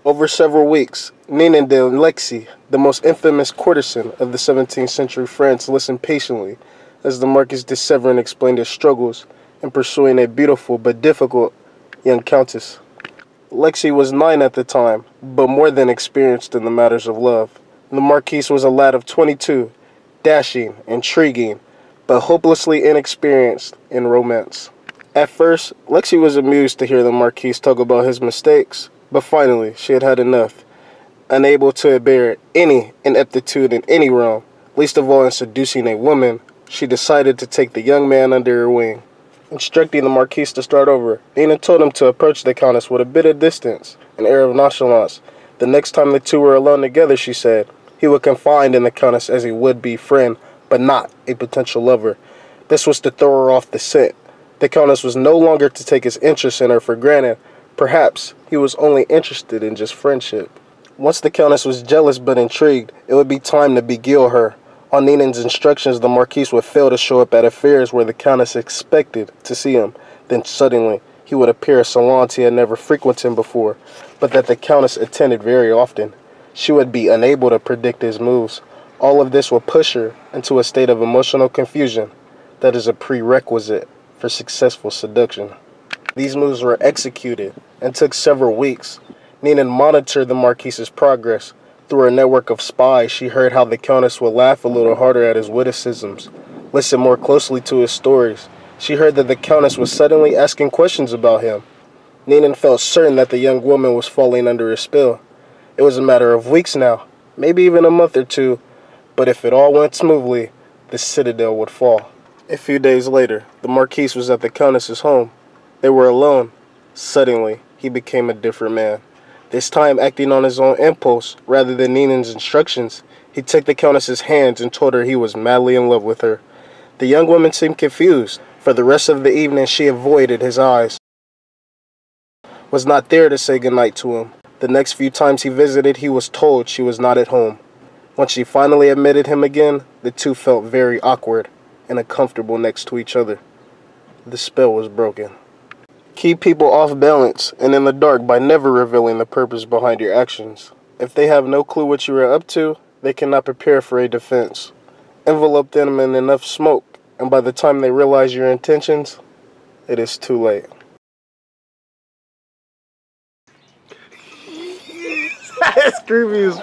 Over several weeks, Nina de Lexi, the most infamous courtesan of the 17th century France, listened patiently as the Marquis de Severin explained his struggles in pursuing a beautiful but difficult young countess. Lexi was 9 at the time, but more than experienced in the matters of love. The Marquis was a lad of 22, dashing, intriguing, but hopelessly inexperienced in romance. At first, Lexi was amused to hear the Marquis talk about his mistakes, but finally she had had enough. Unable to bear any ineptitude in any realm, least of all in seducing a woman, she decided to take the young man under her wing. Instructing the Marquis to start over, Nina told him to approach the Countess with a bit of distance, an air of nonchalance. The next time the two were alone together, she said, he would confide in the Countess as a would-be friend, but not a potential lover. This was to throw her off the scent. The Countess was no longer to take his interest in her for granted. Perhaps he was only interested in just friendship. Once the Countess was jealous but intrigued, it would be time to beguile her. On Nina's instructions, the Marquis would fail to show up at affairs where the Countess expected to see him. Then suddenly, he would appear at salons he had never frequented before, but that the Countess attended very often. She would be unable to predict his moves. All of this would push her into a state of emotional confusion that is a prerequisite for successful seduction. These moves were executed and took several weeks. Nina monitored the Marquis's progress. Through her network of spies, she heard how the Countess would laugh a little harder at his witticisms, listen more closely to his stories. She heard that the Countess was suddenly asking questions about him. Nina felt certain that the young woman was falling under his spell. It was a matter of weeks now, maybe even a month or two, but if it all went smoothly, the citadel would fall. A few days later, the Marquis was at the Countess's home. They were alone. Suddenly, he became a different man. This time, acting on his own impulse rather than Nina's instructions, he took the Countess's hands and told her he was madly in love with her. The young woman seemed confused. For the rest of the evening, she avoided his eyes, was not there to say goodnight to him. The next few times he visited, he was told she was not at home. Once she finally admitted him again, the two felt very awkward and uncomfortable next to each other. The spell was broken. Keep people off balance and in the dark by never revealing the purpose behind your actions. If they have no clue what you are up to, they cannot prepare for a defense. Envelope them in enough smoke, and by the time they realize your intentions, it is too late. That's creepy as